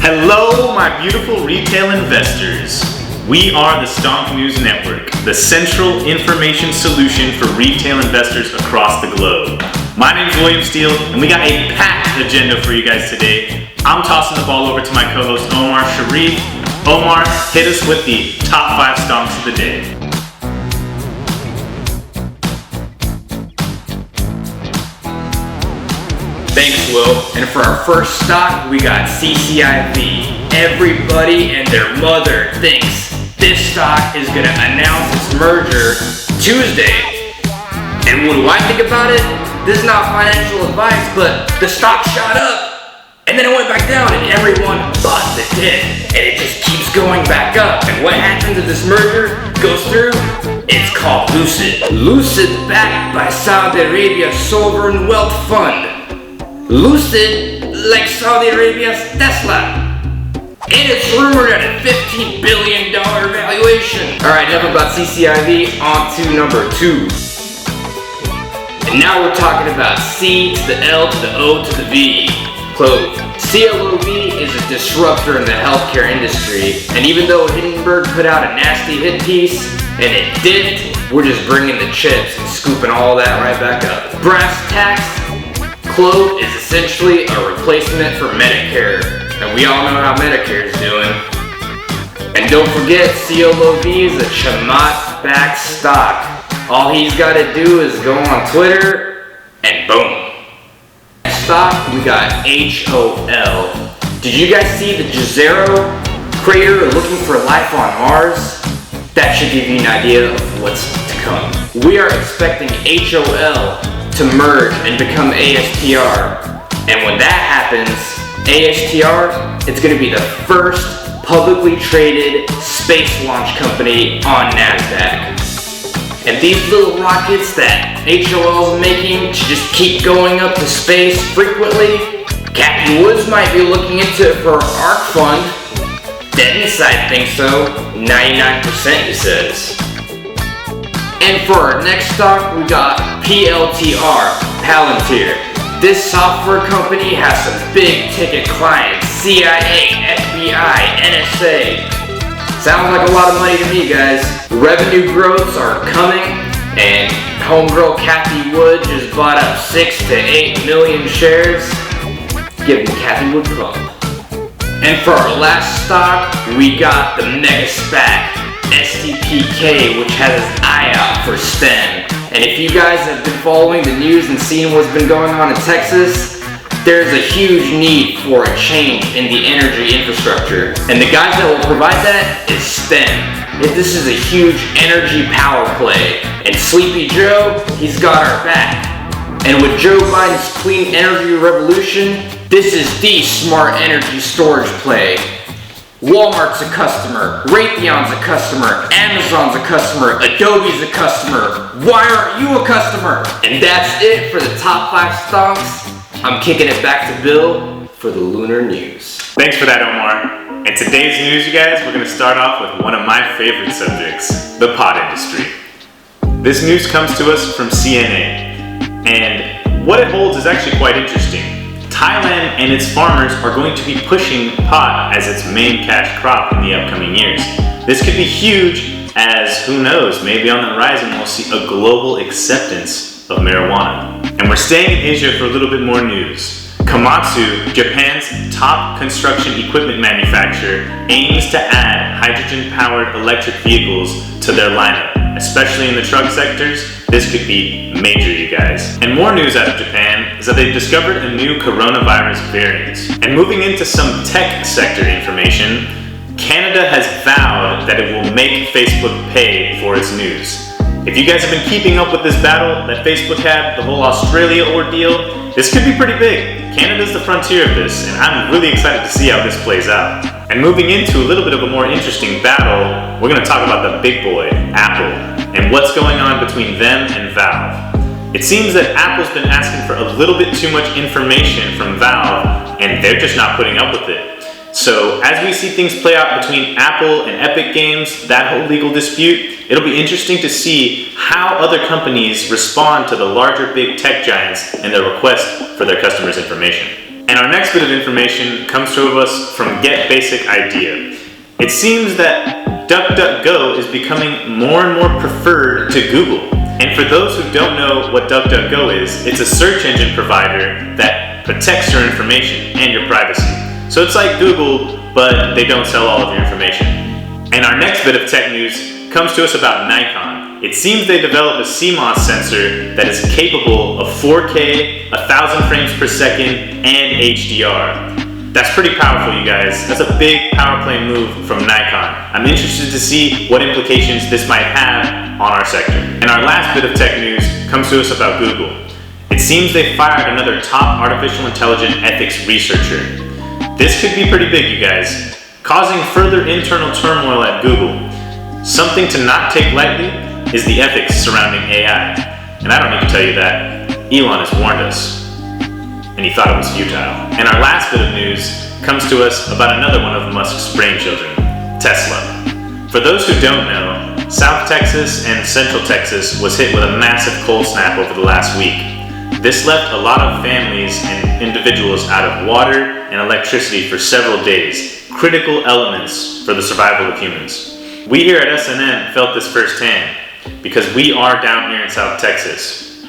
Hello, my beautiful retail investors. We are the Stonk News Network, the central information solution for retail investors across the globe. My name is William Steele, and we got a packed agenda for you guys today. I'm tossing the ball over to my co-host Omar Sharif. Omar, hit us with the top 5 stonks of the day. Thanks, Will. And for our first stock, we got Cciv. Everybody and their mother thinks this stock is gonna announce its merger Tuesday. And what do I think about it? This is not financial advice, but the stock shot up, and then it went back down, and everyone thought it did. And it just keeps going back up. And what happens if this merger goes through? It's called Lucid. Lucid backed by Saudi Arabia's Sovereign Wealth Fund. Lucid, like Saudi Arabia's Tesla. And it's rumored at a $15 billion valuation. Alright, enough about Cciv, on to number 2. And now we're talking about C to the L to the O to the V, CLOV. CLOV is a disruptor in the healthcare industry, and even though Hindenburg put out a nasty hit piece, and it didn't, we're just bringing the chips and scooping all that right back up. Brass tacks, CLOV is essentially a replacement for Medicare, and we all know how Medicare is doing. And don't forget, CLOV is a Chamath-backed stock. All he's got to do is go on Twitter, and boom. Next stock, we got HOL. Did you guys see the Jezero crater looking for life on Mars? That should give you an idea of what's to come. We are expecting HOL to merge and become ASTR. And when that happens, ASTR, it's gonna be the first publicly traded space launch company on NASDAQ. And these little rockets that HOL is making to just keep going up to space frequently, Captain Woods might be looking into it for our ARK fund. Dead Inside thinks so, 99% he says. And for our next stock, we got PLTR, Palantir. This software company has some big ticket clients, CIA, FBI, NSA. Sounds like a lot of money to me, guys. Revenue growths are coming, and homegirl Kathy Wood just bought up 6 to 8 million shares. Give them Kathy Wood pump. And for our last stock, we got the mega SPAC, STPK, which has its eye out for STEM. And if you guys have been following the news and seeing what's been going on in Texas, there's a huge need for a change in the energy infrastructure. And the guys that will provide that is STEM. This is a huge energy power play. And Sleepy Joe, he's got our back. And with Joe Biden's clean energy revolution, this is the smart energy storage play. Walmart's a customer, Raytheon's a customer, Amazon's a customer, Adobe's a customer. Why aren't you a customer? And that's it for the top 5 stonks. I'm kicking it back to Bill for the Lunar News. Thanks for that, Omar. In today's news, you guys, we're going to start off with one of my favorite subjects, the pot industry. This news comes to us from CNN, and what it holds is actually quite interesting. Thailand and its farmers are going to be pushing pot as its main cash crop in the upcoming years. This could be huge, as who knows, maybe on the horizon we'll see a global acceptance of marijuana. And we're staying in Asia for a little bit more news. Komatsu, Japan's top construction equipment manufacturer, aims to add hydrogen-powered electric vehicles to their lineup, especially in the truck sectors. This could be major, you guys. And more news out of Japan is that they've discovered a new coronavirus variant. And moving into some tech sector information, Canada has vowed that it will make Facebook pay for its news. If you guys have been keeping up with this battle that Facebook had, the whole Australia ordeal, this could be pretty big. Canada's the frontier of this, and I'm really excited to see how this plays out. And moving into a little bit of a more interesting battle, we're going to talk about the big boy, Apple, and what's going on between them and Valve. It seems that Apple's been asking for a little bit too much information from Valve, and they're just not putting up with it. So as we see things play out between Apple and Epic Games, that whole legal dispute, it'll be interesting to see how other companies respond to the larger big tech giants and their request for their customers' information. And our next bit of information comes to us from Get Basic Idea. It seems that DuckDuckGo is becoming more and more preferred to Google. And for those who don't know what DuckDuckGo is, it's a search engine provider that protects your information and your privacy. So it's like Google, but they don't sell all of your information. And our next bit of tech news comes to us about Nikon. It seems they developed a CMOS sensor that is capable of 4K, 1,000 frames per second, and HDR. That's pretty powerful, you guys. That's a big power play move from Nikon. I'm interested to see what implications this might have on our sector. And our last bit of tech news comes to us about Google. It seems they fired another top artificial intelligence ethics researcher. This could be pretty big, you guys, causing further internal turmoil at Google. Something to not take lightly is the ethics surrounding AI. And I don't need to tell you that. Elon has warned us. And he thought it was futile. And our last bit of news comes to us about another one of Musk's brainchildren, Tesla. For those who don't know, South Texas and Central Texas was hit with a massive cold snap over the last week. This left a lot of families and individuals out of water and electricity for several days, critical elements for the survival of humans. We here at SNN felt this firsthand because we are down here in South Texas.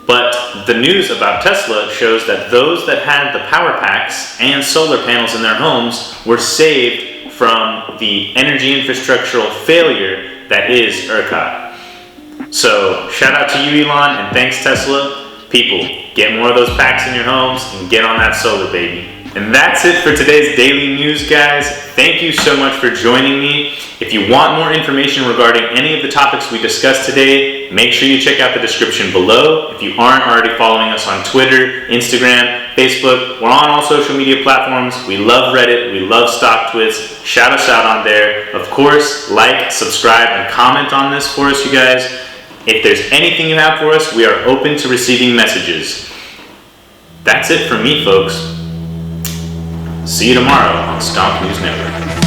But the news about Tesla shows that those that had the power packs and solar panels in their homes were saved from the energy infrastructural failure that is ERCOT. So shout out to you, Elon, and thanks, Tesla. People, get more of those packs in your homes and get on that solar, baby. And that's it for today's daily news, guys. Thank you so much for joining me. If you want more information regarding any of the topics we discussed today, make sure you check out the description below. If you aren't already following us on Twitter, Instagram, Facebook, we're on all social media platforms. We love Reddit, we love StockTwits. Shout us out on there. Of course, like, subscribe, and comment on this for us, you guys. If there's anything you have for us, we are open to receiving messages. That's it from me, folks. See you tomorrow on Stonk News Network.